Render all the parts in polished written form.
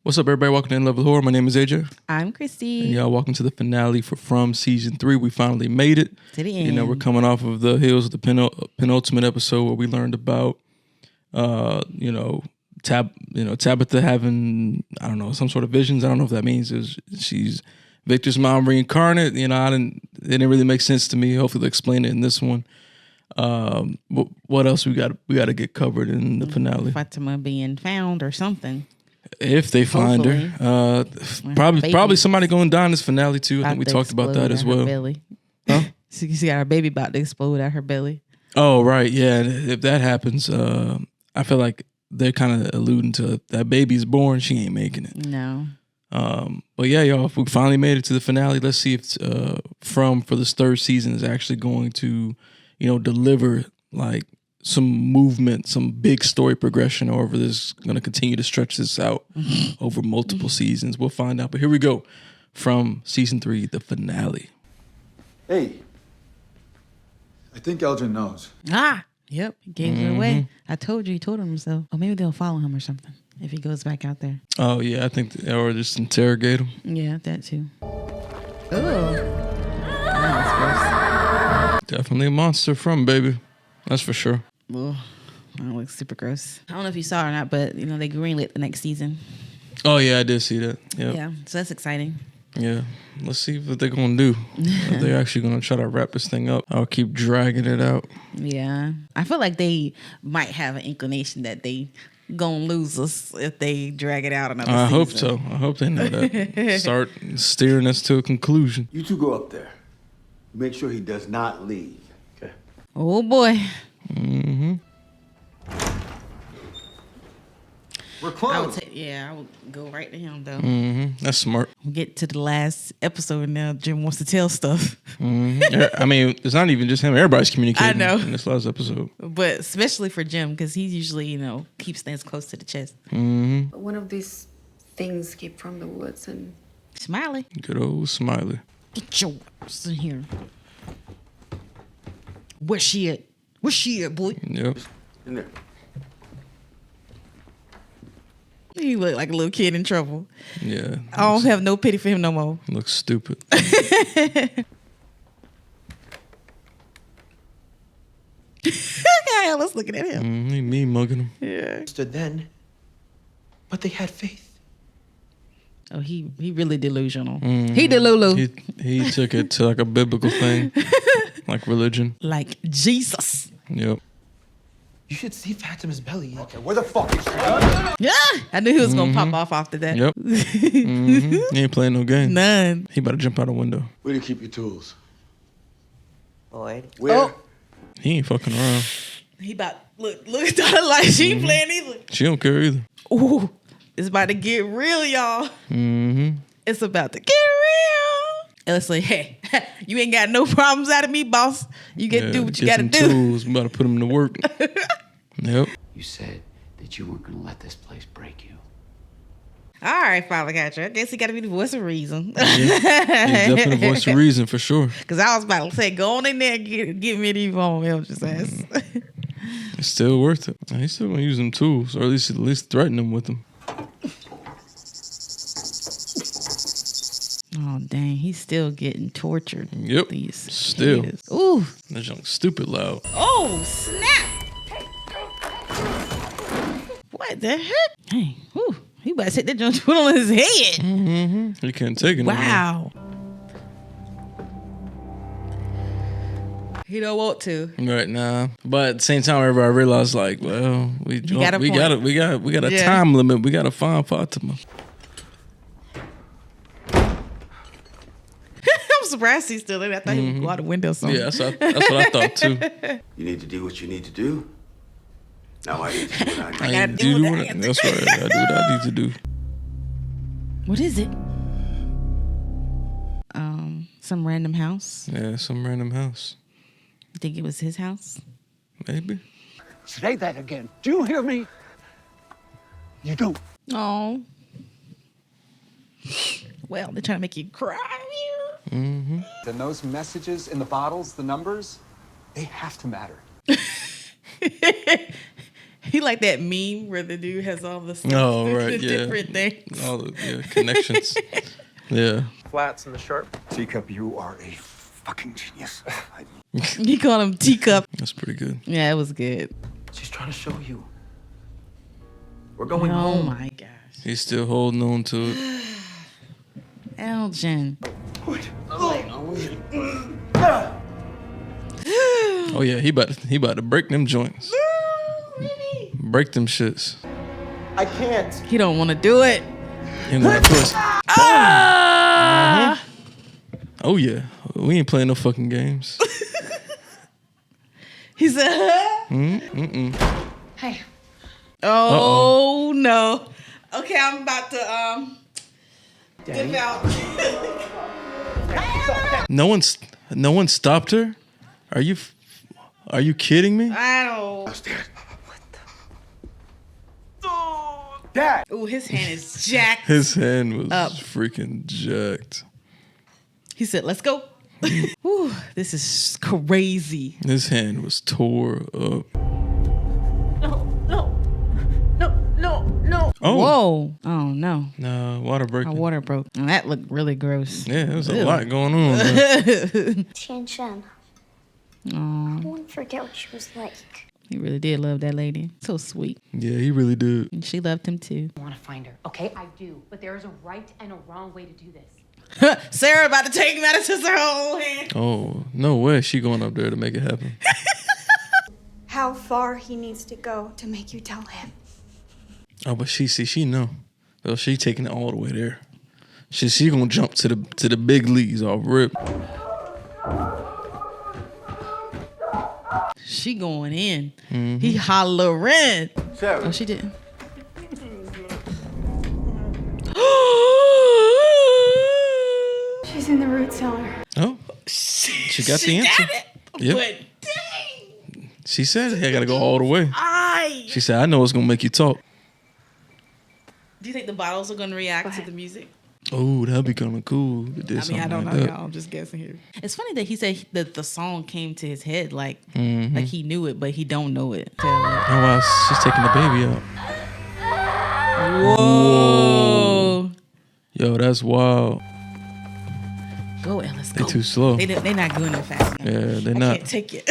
What's up, everybody? Welcome to In Love with Horror. My name is AJ. I'm Christy. And y'all, welcome to the finale for From Season 3. We finally made it. To the end. You know, we're coming off of the heels of the penultimate episode where we learned about, Tabitha having, some sort of visions. I don't know if that means she's Victor's mom reincarnate. You know, it didn't really make sense to me. Hopefully they'll explain it in this one. What else we got to get covered in the finale? Fatima being found or something. If they find her, probably somebody going to die in this finale too. I think we talked about that as well. Belly. Huh? She got her baby about to explode out her belly. Oh right, yeah. If that happens, I feel like they're kind of alluding to that baby's born. She ain't making it. No. But yeah, y'all, if we finally made it to the finale, let's see if for this third season is actually going to, deliver like some movement, some big story progression, or if this going to continue to stretch this out over multiple seasons. We'll find out. But here we go. From season 3, the finale. Hey, I think Elgin knows. Yep. He gave it away. I told you. He told him himself. Or maybe they'll follow him or something if he goes back out there. Oh, yeah. I think, or just interrogate him. Yeah, that too. Ooh. That was Definitely a monster from, baby. That's for sure. gross. That looks super gross. I don't know if you saw it or not, but, they greenlit the next season. Oh, yeah, I did see that. Yep. Yeah, so that's exciting. Yeah. Let's see what they're going to do. If they're actually going to try to wrap this thing up. I'll keep dragging it out. Yeah. I feel like they might have an inclination that they gonna lose us if they drag it out another season. I hope so. I hope they know that. Start steering us to a conclusion. You two go up there. Make sure he does not leave. Okay. Oh boy. Mm-hmm. We're close. I would go right to him though. Mm-hmm. That's smart. We get to the last episode and now Jim wants to tell stuff. Mm-hmm. I mean, it's not even just him. Everybody's communicating. I know. In this last episode. But especially for Jim, because he usually, keeps things close to the chest. Mm-hmm. One of these things came from the woods and Smiley. Good old Smiley. Get your ass in here. Where's she at? Where's she at, boy? Yep. In there. He look like a little kid in trouble. Yeah. I don't have no pity for him no more. Looks stupid. Yeah, let's looking at him. Mm-hmm. Me mugging him. Yeah. Stood then, but they had faith. Oh, he really delusional. Mm-hmm. He delulu. He took it to like a biblical thing. Like religion. Like Jesus. Yep. You should see Fatima's belly. Okay, where the fuck is she? Yeah. I knew he was gonna pop off after that. Yep. Mm-hmm. He ain't playing no game. None. He about to jump out a window. Where do you keep your tools? Lloyd. Where? Oh. He ain't fucking around. He about look like she ain't playing either. She don't care either. Ooh, it's about to get real, y'all. Mm-hmm. It's about to get real. And it's like, hey, you ain't got no problems out of me, boss. You get to do what you get got to some do. tools. We about to put them to work. Yep. You said that you weren't going to let this place break you. All right, Father Catcher. I guess he got to be the voice of reason. Yeah. He's definitely the voice of reason for sure. Because I was about to say, go on in there and get me the phone. Help his ass. It's still worth it. He's still gonna use them tools, or at least threaten them with them. Oh, dang. He's still getting tortured. Yep. These Still. haters. Ooh. That junk stupid loud. Oh, snap. What the heck? Hey, whew. He about to take that junk put on his head. Mm-hmm. He can't take it. Wow. He don't want to. Right now, but at the same time, everybody realized like, well, we got a Yeah. time limit. We got to find Fatima. I'm surprised he's still in. I thought he would go out the window or something. Yeah, that's what I thought too. You need to do what you need to do. Now I need to do what I need. I gotta do what I gotta do. That's right. I gotta do what I need to do. What is it? Some random house. Yeah, some random house. You think it was his house? Maybe. Say that again. Do you hear me? You don't. Oh. Well, they're trying to make you cry. And those messages in the bottles, the numbers, they have to matter. He like that meme where the dude has all the stuff, Oh, right, the yeah. different things. All the connections. Yeah. Flats in the sharp. Teacup, you are a fucking genius. You call him teacup. That's pretty good. Yeah, it was good. She's trying to show you. We're going Oh home. my gosh. He's still holding on to it. Elgin. Oh yeah, he about to break them joints. Break them shits. I can't. He don't want to do it. He ain't gonna twist. Ah! Oh yeah, we ain't playing no fucking games. He said, huh? Hey, Oh no. Okay, I'm about to dip out. No one stopped her. Are you kidding me? I don't. Dad! Ooh, his hand is jacked. His hand was Up. freaking jacked. He said, "Let's go." Whew, this is crazy. His hand was tore up. No. Oh Whoa. Oh no. no, water My breaking. water broke. Oh, that looked really gross. Yeah, there was a Ew. lot going on. Bro. Tian Shen. Aw, I won't forget what she was like. he really did love that lady. So sweet. Yeah, he really did. And she loved him too. I want to find her. Okay, I do. But there is a right and a wrong way to do this. Sarah about to take matters into her own hand. Oh no way, she going up there to make it happen. How far he needs to go to make you tell him. Oh, but she know. Well, she taking it all the way there. She gonna jump to the big leagues off rip. She going in. He hollering. Sarah. Oh, she didn't. She's in the root cellar. Oh, she got the answer. Got it. Yep. But dang. She said, "Hey, I gotta go all the way." I. She said, "I know it's gonna make you talk." Do you think the bottles are going to react to the music? Oh, that'd be kind of cool. If it did I mean, I something don't like know, that. y'all. I'm just guessing here. It's funny that he said that the song came to his head like he knew it, but he don't know it. Oh wow, she's taking the baby out. Whoa. Yo, that's wild. Go, Ellis. They Go. too slow. They not doing it fast enough. Yeah, they're I not. can't take it.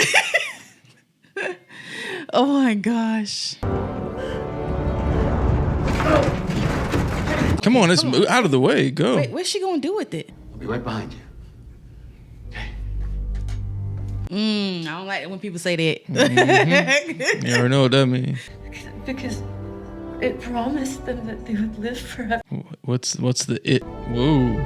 Oh my gosh. Come on, let's move out of the way. Go. Wait, what's she gonna do with it? I'll be right behind you. I don't like it when people say that. You already know what that means. Because it promised them that they would live forever. What's the it? Whoa.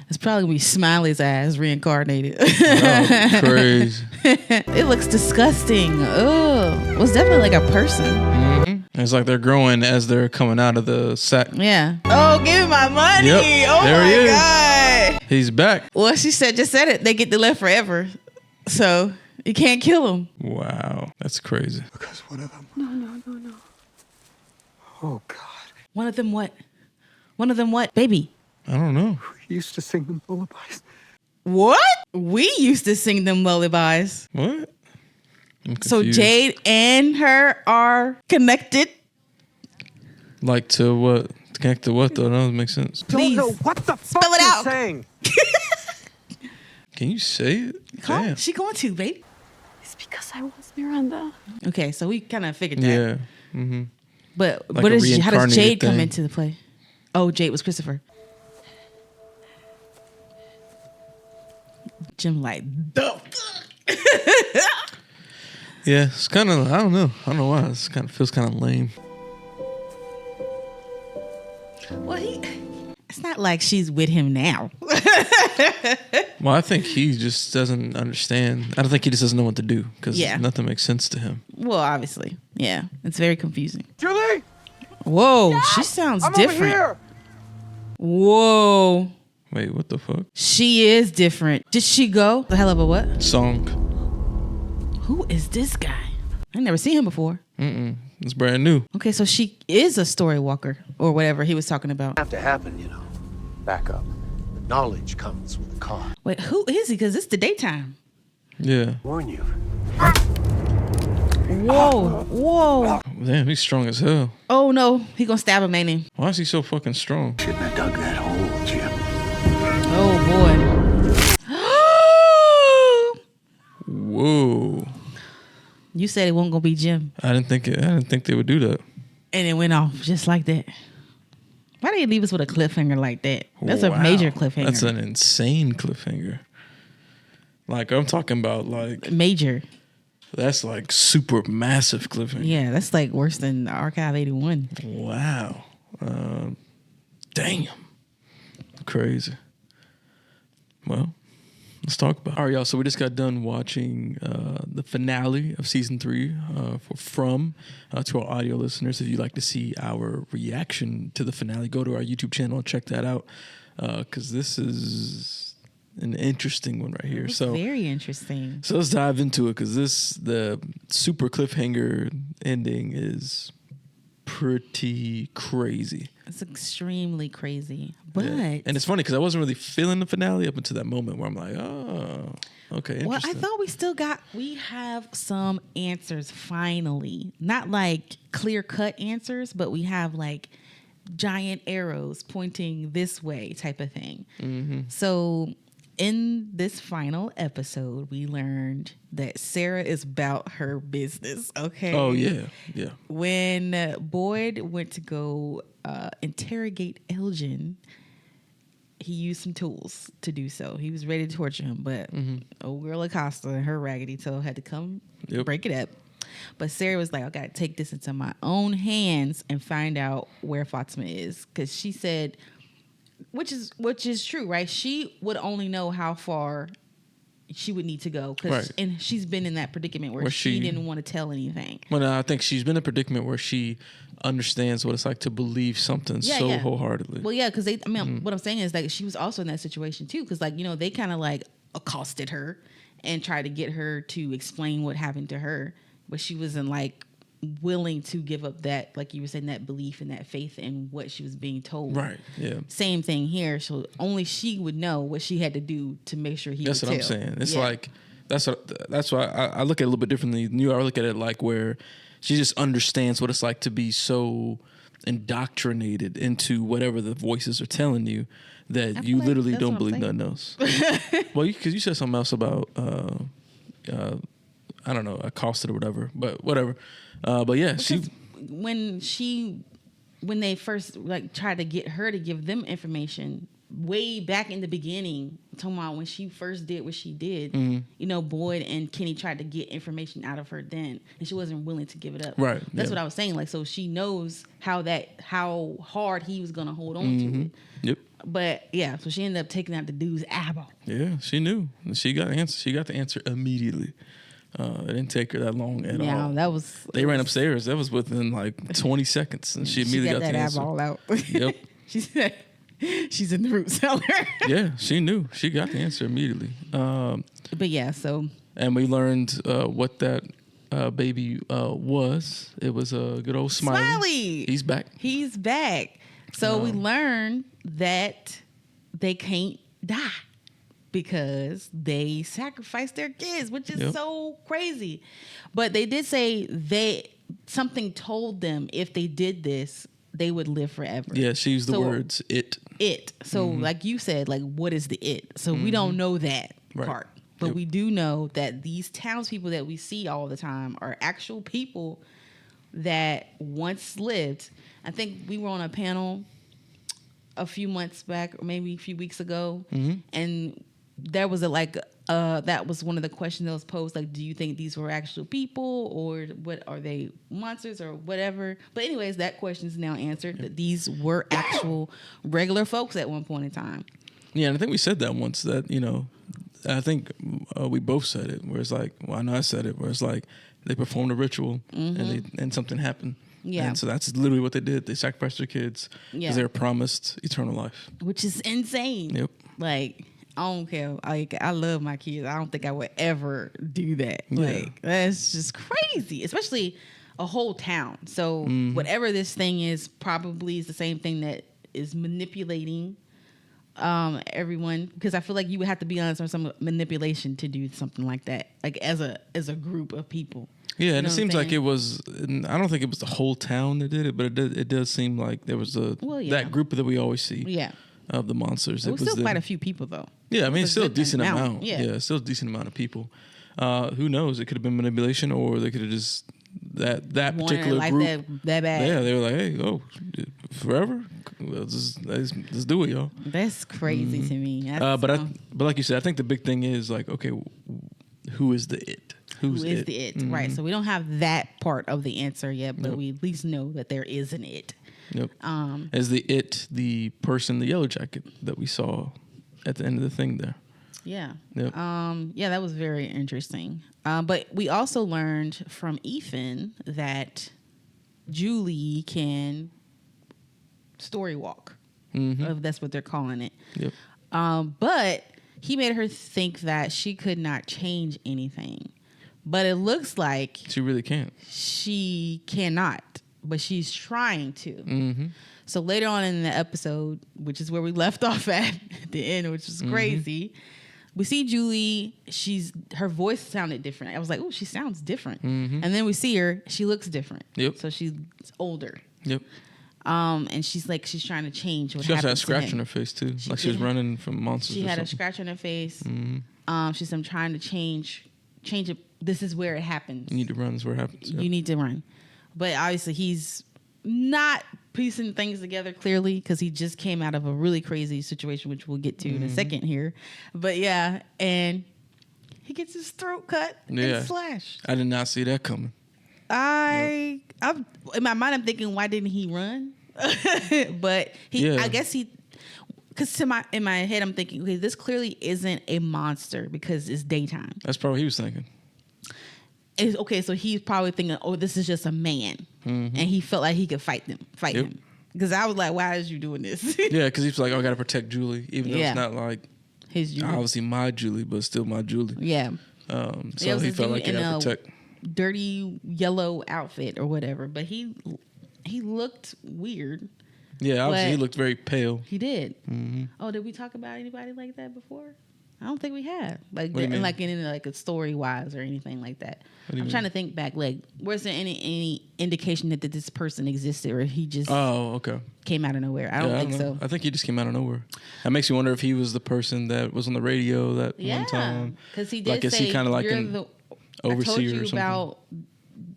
It's probably gonna be Smiley's ass reincarnated. Oh, crazy. It looks disgusting. Oh, it was definitely like a person. It's like they're growing as they're coming out of the sack. Yeah. Oh, give me my money. Yep, Oh there my he is. god. He's back. Well, she just said it. They get to live forever, so you can't kill them. Wow, that's crazy. Because one of them. No. Oh, God. One of them what? One of them what? Baby. I don't know. We used to sing them lullabies. What? We used to sing them lullabies. What? I'm So confused. Jade and her are connected. Like to what? Connect to what though? That doesn't make sense. Please. Don't know what the fuck Spell it you're out. saying. Can you say it? Huh? Damn. She going to, baby. It's because I was Miranda. Okay, so we kind of figured that. Yeah. Mm-hmm. But Like what a is how does reincarnated Jade come thing. into the play? Oh, Jade was Christopher. Jim like the fuck? Yeah, it's kind of. I don't know why. It's kind of feels kind of lame. Well, it's not like she's with him now. Well, I think he just doesn't understand. I don't think he just doesn't know what to do because Yeah. nothing makes sense to him. Well, obviously, yeah, it's very confusing. Julie! Whoa, she sounds I'm different. over here! Whoa, Wait, what the fuck? she is different. Did she go? The hell of a what? Song. Who is this guy? I never seen him before. It's brand new. Okay, so she is a story walker or whatever he was talking about. Have to happen, you know. Back up. The knowledge comes with the car. Wait, who is he? Because it's the daytime. Yeah. Warn you. Whoa, whoa. Damn, he's strong as hell. Oh no, he gonna stab him, ain't he? Why is he so fucking strong? Shouldn't have dug that hole, Jim. Oh boy. Whoa. You said it wasn't gonna be Jim, I didn't think they would do that. and it went off just like that. Why did they leave us with a cliffhanger like that? That's a Wow. major cliffhanger. That's an insane cliffhanger. Like, I'm talking about, like, major. that's like super massive cliffhanger. Yeah, that's like worse than Archive 81. Wow. Damn. Crazy. Well, let's talk about it. All right, y'all. So we just got done watching the finale of season 3 for From. To our audio listeners, if you'd like to see our reaction to the finale, go to our YouTube channel and check that out. Because this is an interesting one right here. It's So very interesting. So let's dive into it, because the super cliffhanger ending is pretty crazy. It's extremely crazy. But Yeah. And it's funny because I wasn't really feeling the finale up until that moment where I'm like, oh, okay, interesting. well, I thought we have some answers finally. Not like clear cut answers, but we have like giant arrows pointing this way type of thing. Mm-hmm. So in this final episode, we learned that Sarah is about her business. Okay. Oh, yeah. Yeah. When Boyd went to go interrogate Elgin, he used some tools to do so. He was ready to torture him, but old girl Acosta and her raggedy toe had to come break it up. But Sarah was like, I got to take this into my own hands and find out where Fatima is. Because she said, which is true, right? She would only know how far she would need to go. Right. And she's been in that predicament where she didn't want to tell anything. Well, no, I think she's been in a predicament where she understands what it's like to believe something wholeheartedly. Well, yeah, because what I'm saying is that she was also in that situation too, because they kind of like accosted her and tried to get her to explain what happened to her, but she wasn't like willing to give up that, like you were saying, that belief and that faith in what she was being told. Right. Yeah. Same thing here. So only she would know what she had to do to make sure he. That's would what tell. I'm saying. It's like that's why I look at it a little bit differently than you. I look at it like where she just understands what it's like to be so indoctrinated into whatever the voices are telling you that you literally don't believe nothing else. Well, because you said something else about I don't know, accosted or whatever, but whatever. But yeah, when they first like tried to get her to give them information way back in the beginning, talking about when she first did what she did, Boyd and Kenny tried to get information out of her then, and she wasn't willing to give it up. Right. That's what I was saying. Like, so she knows how hard he was gonna hold on to it. Yep. But yeah, so she ended up taking out the dude's eyeball. Yeah, she knew. She got the answer. She got the answer immediately. It didn't take her that long at all. Yeah, They ran upstairs. That was within like 20 seconds, and she immediately got the answer. eyeball out. Yep. She said she's in the root cellar. Yeah, she knew. She got the answer immediately. But yeah, so. And we learned what that baby was. It was a good old Smiley. He's back. He's back. So we learned that they can't die because they sacrificed their kids, which is so crazy. But they did say something told them if they did this, they would live forever. Yeah, she used the words "it." It. So like you said, like what is the it? So we don't know that part. But we do know that these townspeople that we see all the time are actual people that once lived. I think we were on a panel a few months back, or maybe a few weeks ago, and there was that was one of the questions that was posed, like, do you think these were actual people, or what are they, monsters or whatever? But anyways, that question is now answered, that these were actual regular folks at one point in time. Yeah, and I think we said that once, that, I think we both said it, where it's like, well, I know I said it, where it's like they performed a ritual and something happened. Yeah. And so that's literally what they did. They sacrificed their kids because they were promised eternal life. Which is insane. Yep. Like, I don't care. Like, I love my kids. I don't think I would ever do that. Yeah. Like, that's just crazy, especially a whole town. So whatever this thing is, probably is the same thing that is manipulating everyone, because I feel like you would have to be on some manipulation to do something like that, like as a group of people. Yeah, and know it seems what I'm like it was. I don't think it was the whole town that did it, but it does seem like there was that group that we always see. Yeah. Of the monsters. It was still quite a few people though. Yeah, I mean, It it's was still a good decent amount. Yeah. Still a decent amount of people. Who knows? It could have been manipulation, or they could have just that Wanted particular life group. that bad. Yeah, they were like, hey, forever. Let's do it, y'all. That's crazy to me. But like you said, I think the big thing is like, okay, who is the it? Who is the it? Mm-hmm. Right. So we don't have that part of the answer yet, but we at least know that there is an it. Yep. As the it, the person, the yellow jacket that we saw at the end of the thing there. Yeah. Yep. Yeah, that was very interesting. But we also learned from Ethan that Julie can story walk. If that's what they're calling it. Yep. But he made her think that she could not change anything. But it looks like She really can't. she cannot, but she's trying to. So later on in the episode, which is where we left off at the end, which is crazy, we see Julie. Her voice sounded different. I was like, oh, she sounds different. And then we see her. She looks different. Yep. So she's older. Yep. And she's trying to change what She also happened had a scratch to on him. her face too, like she was running from monsters. She or had a something. scratch on her face. She said, I'm trying to change it. This is where it happens. You need to run. This is where it happens. Yep. You need to run. But obviously he's not piecing things together clearly because he just came out of a really crazy situation, which we'll get to in a second here. But yeah, and he gets his throat cut and slashed. I did not see that coming. I'm in my mind, I'm thinking, why didn't he run? But I guess because in my head, I'm thinking, okay, this clearly isn't a monster because it's daytime. That's probably what he was thinking. Okay, so he's probably thinking, oh, this is just a man, and he felt like he could fight him. Because I was like, why is you doing this? Yeah, because he's like, oh, I got to protect Julie, even though it's not like his Julie. Obviously my Julie, but still my Julie. Yeah. So he felt like he got to protect. Dirty yellow outfit or whatever, but he looked weird. Yeah, obviously he looked very pale. He did. Oh, did we talk about anybody like that before? I don't think we have. Like a story wise or anything like that. I'm trying to think back. Like, was there any indication that this person existed, or he just came out of nowhere? I don't think so. I think he just came out of nowhere. That makes me wonder if he was the person that was on the radio that one time. Because he did like, say, is he kind of like an overseer or something?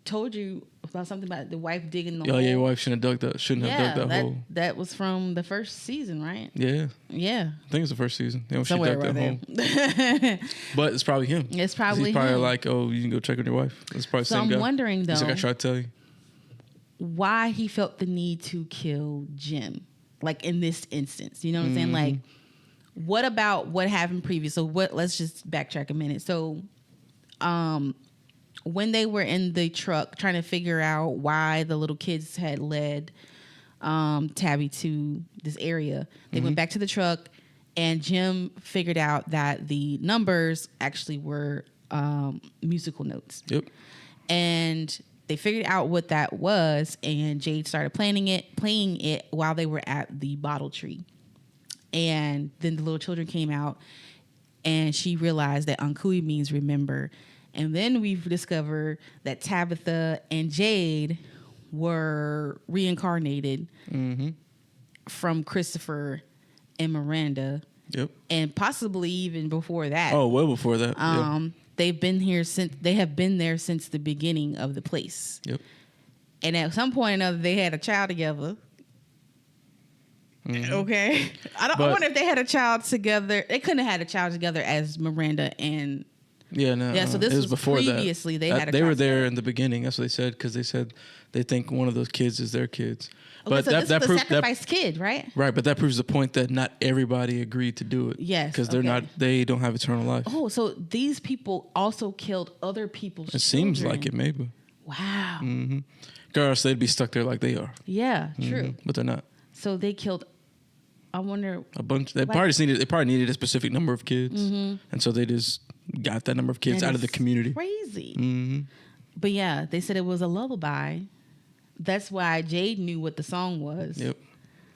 Told you about something about the wife digging the Oh hole. yeah, your wife shouldn't have dug that hole. That was from the first season, right? Yeah. Yeah. I think it's the first season. You know, Somewhere she dug that hole. But it's probably him. It's probably he's probably him. like, oh, you can go check on your wife. It's probably the So same I'm guy. wondering, though, He's like, I tried to tell you. why he felt the need to kill Jim, like in this instance. You know what I'm saying? Like, what about what happened previous? So let's just backtrack a minute. So, when they were in the truck trying to figure out why the little kids had led Tabby to this area, they went back to the truck, and Jim figured out that the numbers actually were musical notes. Yep. And they figured out what that was, and Jade started playing it while they were at the bottle tree. And then the little children came out, and she realized that Ankui means remember. And then we've discovered that Tabitha and Jade were reincarnated from Christopher and Miranda. Yep. And possibly even before that. Oh, well before that. They have been there since the beginning of the place. Yep. And at some point or another, they had a child together. Okay. I wonder if they had a child together. They couldn't have had a child together as Miranda and... Yeah, no. Yeah, so this it was before previously that. they had a They were child there together. in the beginning. That's what they said, because they said they think one of those kids is their kids. Okay, But so this is the proves sacrificed kid, right? right. But that proves the point that not everybody agreed to do it. Yes, because okay. they don't have eternal life. Oh, so these people also killed other people's It seems children. like it, maybe. Wow. Girls, they'd be stuck there like they are. Yeah, true. But they're not. So they killed. I wonder. A bunch. They probably needed a specific number of kids, and so they just got that number of kids That out of the is community. Crazy. But yeah, they said it was a lullaby. That's why Jade knew what the song was. Yep.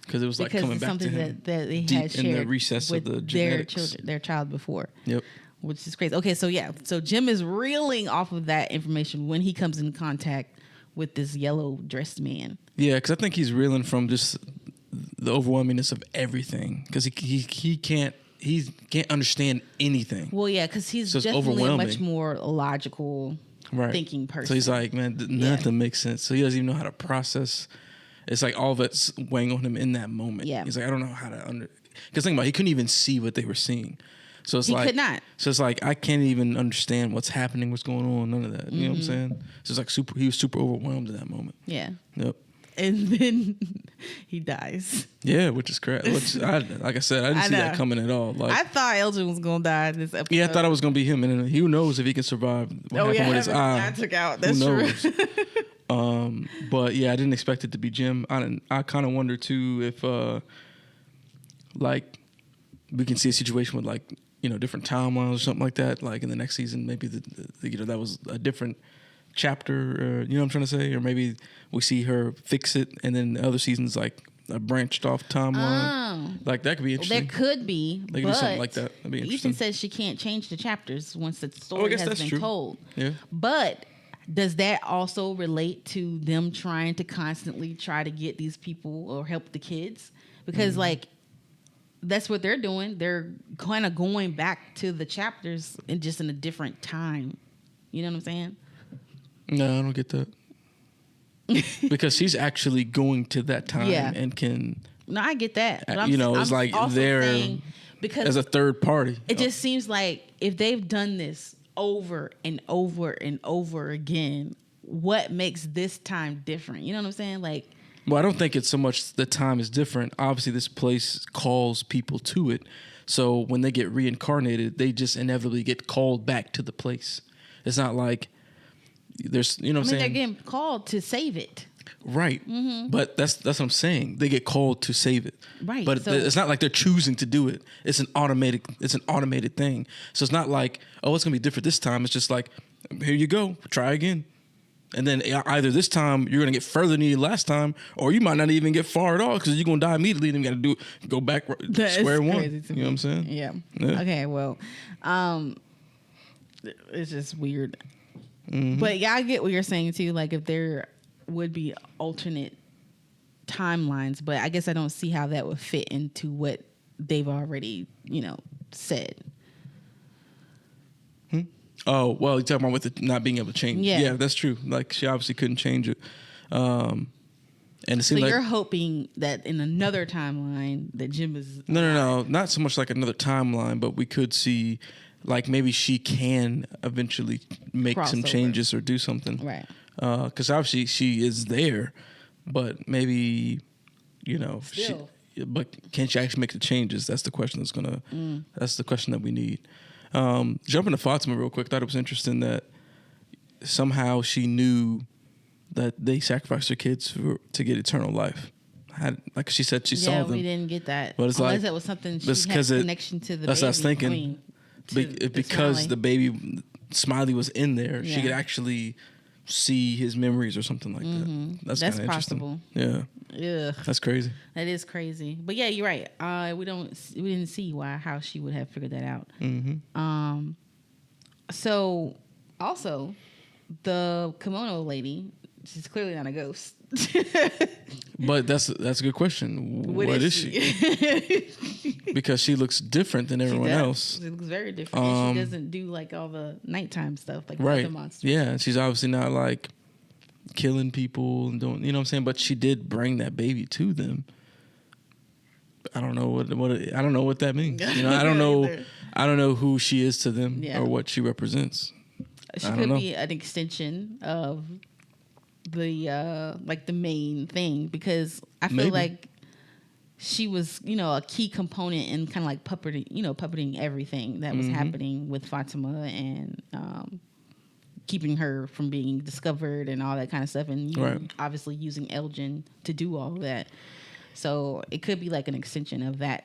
because it was like because coming it's back to something him that they deep had shared in the recess with of the their genetics. children, their child before. Yep. Which is crazy. Okay, so Jim is reeling off of that information when he comes in contact with this yellow dressed man. Yeah, because I think he's reeling from just the overwhelmingness of everything. Because he can't understand anything. Well, yeah, because he's So it's definitely a overwhelming. much more logical thinking person. So he's like, man, nothing makes sense. So he doesn't even know how to process. It's like all of it's weighing on him in that moment. Yeah. He's like, I don't know how to because think about it, he couldn't even see what they were seeing. So it's He like could not. So it's like I can't even understand what's happening, what's going on, none of that. You know what I'm saying? So it's like he was super overwhelmed in that moment. Yeah. Yep. And then he dies. Yeah, which is crazy. Like I said, I didn't I see that know. coming at all. Like I thought Elgin was gonna die in this episode. yeah, I thought it was gonna be him, and who knows if he can survive what happened with his eye. I took out. That's Who true. knows? But yeah, I didn't expect it to be Jim. I kind of wonder too if like we can see a situation with like different timelines or something like that. Like in the next season, maybe that was a different chapter. You know what I'm trying to say? Or maybe we see her fix it, and then the other season's like a branched off timeline. Like that could be interesting. There could be. They could do something like that. That'd be interesting. Ethan says she can't change the chapters once the I story guess has that's been true. told. Yeah. But does that also relate to them trying to constantly try to get these people or help the kids? Because like that's what they're doing. They're kind of going back to the chapters and just in a different time. You know what I'm saying? No, I don't get that. Because she's actually going to that time and can, No, I get that. But it's like also they're saying because as a third party. it just seems like if they've done this over and over and over again, what makes this time different? You know what I'm saying? Like, Well, I don't think it's so much the time is different. Obviously, this place calls people to it. So when they get reincarnated, they just inevitably get called back to the place. It's not like there's, you know what I'm they're saying? getting called to save it. Right. But that's what I'm saying. They get called to save it. Right, But so- it's not like they're choosing to do it. It's an automated thing. So it's not like, oh, it's going to be different this time. It's just like, here you go. Try again. And then either this time you're going to get further than you did last time, or you might not even get far at all because you're going to die immediately and you got to go back That square is one. crazy to You know me. what I'm saying? Yeah. Yeah. Okay, well, it's just weird. But yeah, I get what you're saying too. Like if there would be alternate timelines, but I guess I don't see how that would fit into what they've already, said. Oh, well, you're talking about with it not being able to change. Yeah. Yeah, that's true. Like she obviously couldn't change it. And it So seemed you're like hoping that in another timeline that Jim is no, not so much like another timeline, but we could see like maybe she can eventually make some Crossover. changes or do something. right. Because obviously she is there, but maybe Still. but can she actually make the changes? That's the question that's the question that we need. Jumping to Fatima real quick, thought it was interesting that somehow she knew that they sacrificed their kids to get eternal life. Like she said, she saw them. we didn't get that. But it's Unless like- that was something she that's had 'cause connection to the that's baby. what I was thinking. I mean, to Because Smiley. the baby Smiley was in there, she Yeah. could actually see his memories or something like that. That's That's kind of interesting. possible. Yeah, Ugh, that's crazy. that is crazy. But yeah, you're right. We didn't see how she would have figured that out. So also the kimono lady, she's clearly not a ghost. But that's a good question. What is she? Because she looks different than everyone She does. else. She looks very different. And she doesn't do like all the nighttime stuff like the Right. other monsters. Yeah, and she's obviously not like killing people and doing, you know what I'm saying? But she did bring that baby to them. I don't know I don't know what that means. I don't know. Either. I don't know who she is to them Yeah. or what she represents. She I don't could know. be an extension of the like the main thing, because I feel Maybe. like she was, a key component in kind of like puppeting everything that was happening with Fatima and keeping her from being discovered and all that kind of stuff, and Right. obviously using Elgin to do all of that. So it could be like an extension of that,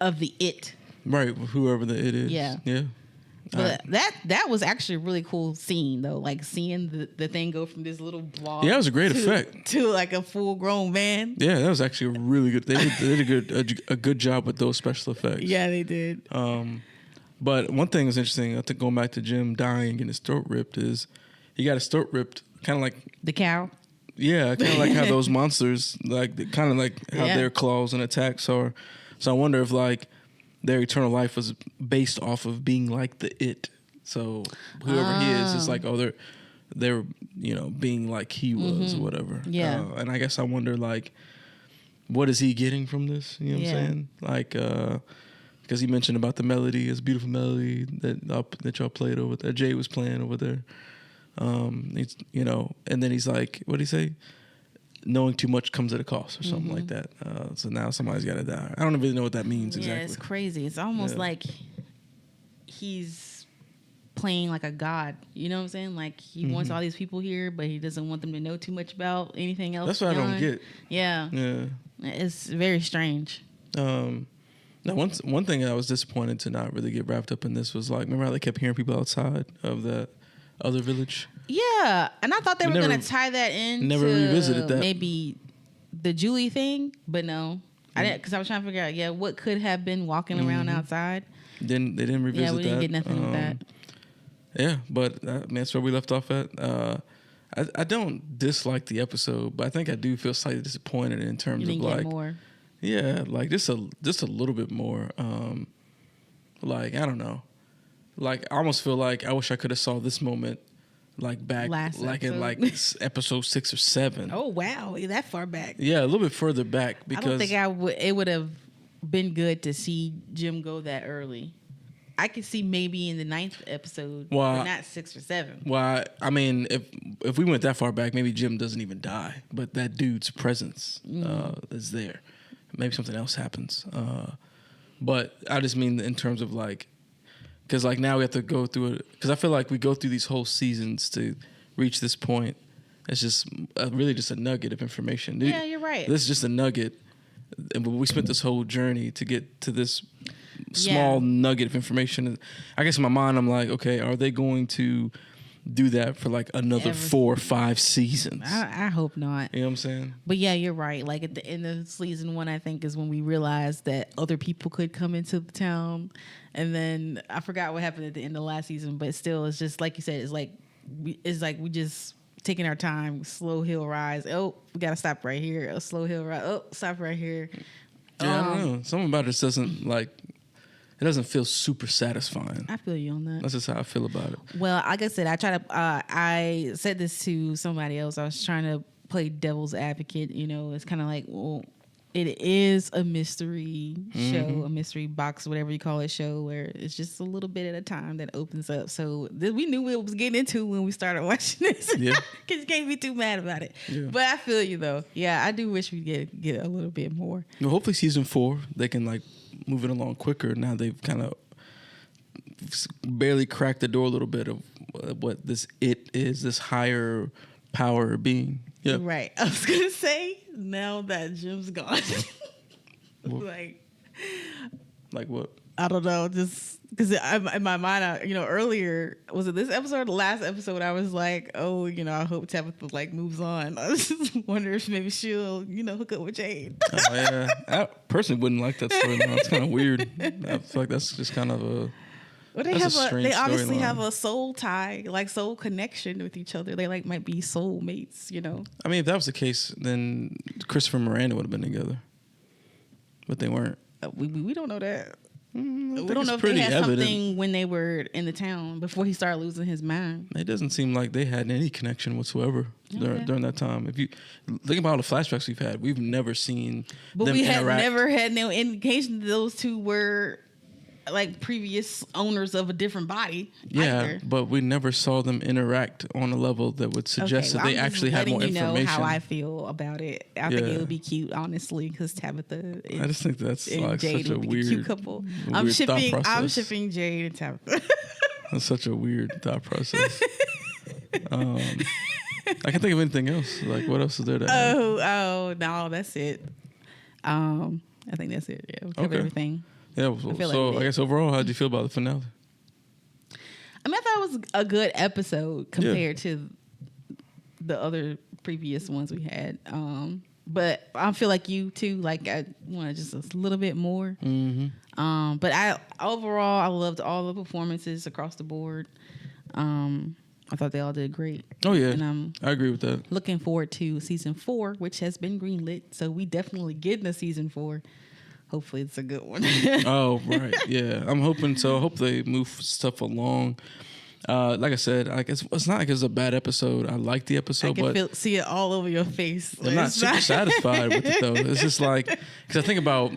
of the it. Right, whoever the it is. Yeah. Yeah. But that was actually a really cool scene though, like seeing the thing go from this little blob. Yeah, it was a great effect to like a full grown man. Yeah, that was actually a really good. They did a good job with those special effects. Yeah, they did. But one thing was interesting. I think going back to Jim dying and getting his throat ripped is he got his throat ripped, kind of like the cow. Yeah, kind of like how those monsters, like kind of like how their claws and attacks are. So I wonder if like their eternal life was based off of being like the It. So whoever he is like, oh, they're being like he was or whatever. Yeah. And I guess I wonder like, what is he getting from this? You know what I'm saying? Like, because he mentioned about the melody, his beautiful melody that y'all played over there, Jay was playing over there. He's, and then he's like, what did he say? Knowing too much comes at a cost or something like that. So now somebody's got to die. I don't really know what that means exactly. Yeah, it's crazy. It's almost like he's playing like a god. You know what I'm saying? Like he wants all these people here, but he doesn't want them to know too much about anything else. That's what I don't get. Yeah. Yeah. It's very strange. Now, one thing I was disappointed to not really get wrapped up in this was like, remember how they kept hearing people outside of that other village? Yeah, and I thought they were going to tie that in. Never revisited that. Maybe the Julie thing, but no, I didn't, because I was trying to figure out, what could have been walking around outside. They didn't revisit that. Yeah, we didn't get nothing with that. Yeah, but that's where we left off at. I don't dislike the episode, but I think I do feel slightly disappointed in terms of like more. Yeah, like just a little bit more. Like I don't know. Like I almost feel like I wish I could have saw this moment like back in like episode 6 or 7. Oh wow, that far back. Yeah, a little bit further back because I don't think it would have been good to see Jim go that early. I could see maybe in the 9th episode, but not 6 or 7. Well, I mean, if we went that far back, maybe Jim doesn't even die, but that dude's presence is there. Maybe something else happens. But I just mean in terms of like, because like now we have to go through it. Because I feel like we go through these whole seasons to reach this point. It's just really just a nugget of information. Yeah, you're right. This is just a nugget. And we spent this whole journey to get to this small nugget of information. I guess in my mind, I'm like, okay, are they going to do that for like another 4 or 5 seasons? I hope not. You know what I'm saying? But yeah, you're right. Like at the end of season 1, I think is when we realized that other people could come into the town. And then I forgot what happened at the end of last season, but still, it's just like you said, it's like we just taking our time, slow hill rise. Oh, we gotta stop right here. A slow hill rise. Oh, stop right here. Yeah, I don't know. Something about it just doesn't like. It doesn't feel super satisfying. I feel you on that. That's just how I feel about it. Well, like I said, I said this to somebody else. I was trying to play devil's advocate. It's kind of like, well, it is a mystery show, a mystery box, whatever you call it, show where it's just a little bit at a time that opens up. So we knew what it was getting into when we started watching this. Yeah. Because you can't be too mad about it. Yeah. But I feel you though. Yeah, I do wish we get a little bit more. Well, hopefully season 4, they can like move it along quicker. Now they've kind of barely cracked the door a little bit of what this is, this higher power being. Yeah. Right. I was going to say, now that Jim's gone. Like what? I don't know. Just because in my mind, earlier, was it this episode or the last episode? I was like, oh, I hope Tabitha like moves on. I was just wondering if maybe she'll, hook up with Jade. Oh yeah, I personally wouldn't like that storyline. It's kind of weird. I feel like that's just kind of a. Well, they obviously have a soul tie, like soul connection with each other. They like might be soulmates, I mean, if that was the case, then Christopher and Miranda would have been together, but they weren't. We don't know that. We don't know if they had something when they were in the town before he started losing his mind. It doesn't seem like they had any connection whatsoever during that time. If you think about all the flashbacks we've had, we've never seen but them we interact. had never had no indication that those two were like previous owners of a different body. Yeah, either. but we never saw them interact on a level that would suggest that they actually had more information. You know how I feel about it. I think it would be cute, honestly, because Tabitha. I just think that's like Jade such a weird, cute couple. I'm shipping Jade and Tabitha. That's such a weird thought process. I can't think of anything else. Like, what else is there to add? Oh no, that's it. I think that's it. Yeah, we covered everything. Yeah, so I guess overall, how did you feel about the finale? I mean, I thought it was a good episode compared to the other previous ones we had. But I feel like you too. Like I wanted just a little bit more. Mm-hmm. But I loved all the performances across the board. I thought they all did great. Oh yeah, and I agree with that. Looking forward to season 4, which has been greenlit. So we definitely getting a season 4. Hopefully it's a good one. Oh right, yeah. I'm hoping so. I hope they move stuff along. Like I said, like it's not like it's a bad episode. I like the episode, but see it all over your face. I'm not super satisfied with it though. It's just like because I think about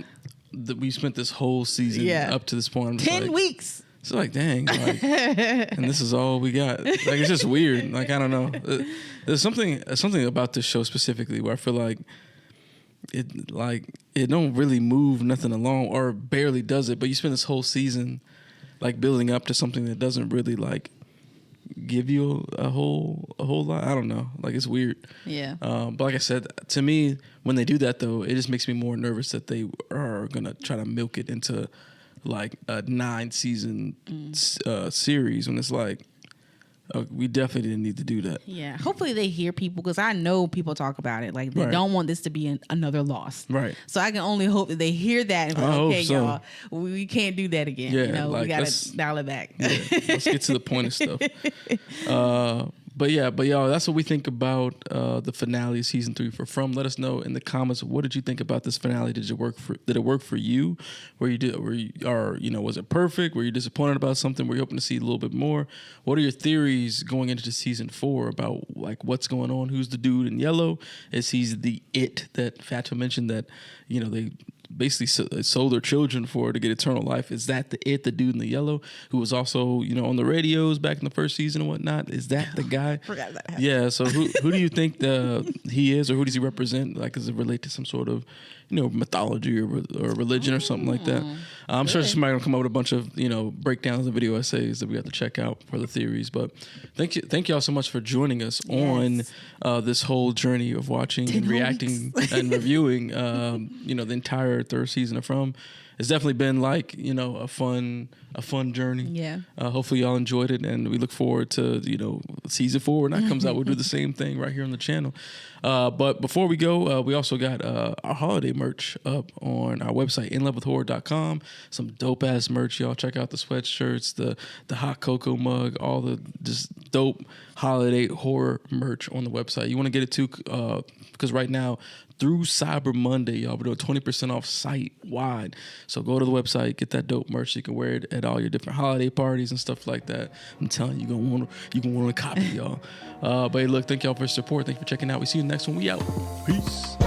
we spent this whole season up to this point. 10 weeks. It's like dang, like, and this is all we got. Like it's just weird. Like I don't know. There's something about this show specifically where I feel like it don't really move nothing along or barely does it. But you spend this whole season like building up to something that doesn't really like give you a whole lot. I don't know. Like it's weird. Yeah. But like I said, to me, when they do that though, it just makes me more nervous that they are gonna try to milk it into like a 9-season series when it's like we definitely didn't need to do that. Yeah. Hopefully they hear people because I know people talk about it. Like they don't want this to be another loss. Right. So I can only hope that they hear that and be like, okay, so. y'all, we can't do that again. Yeah, you know, like, we gotta dial it back. Yeah, let's get to the point of stuff. But y'all, that's what we think about the finale of season 3 for From. Let us know in the comments, what did you think about this finale? Did it work for you? Was it perfect? Were you disappointed about something? Were you hoping to see a little bit more? What are your theories going into season 4 about like what's going on? Who's the dude in yellow? Is he's the it that Fatima mentioned that they basically sold their children for to get eternal life? Is that the dude in the yellow who was also on the radios back in the first season and whatnot? Is that the guy? Forgot that. Yeah. So who do you think he is, or who does he represent? Like, does it relate to some sort of mythology or religion or something like that? I'm sure somebody will come up with a bunch of breakdowns and video essays that we have to check out for the theories. But thank y'all so much for joining us on this whole journey of watching and reacting and reviewing the entire 3rd season of From. It's definitely been like a fun journey. Yeah. Hopefully y'all enjoyed it, and we look forward to season 4 when that comes out. We'll do the same thing right here on the channel. But before we go, we also got our holiday merch up on our website, inlovewithhorror.com. Some dope ass merch, y'all. Check out the sweatshirts, the hot cocoa mug, all the just dope holiday horror merch on the website. You want to get it too, because right now through Cyber Monday, y'all, we're doing 20% off site wide. So go to the website, get that dope merch. You can wear it at all your different holiday parties and stuff like that. I'm telling you, you're gonna want to copy, y'all. But hey, look, thank y'all for your support. Thank you for checking out. We see you next one. We out. Peace.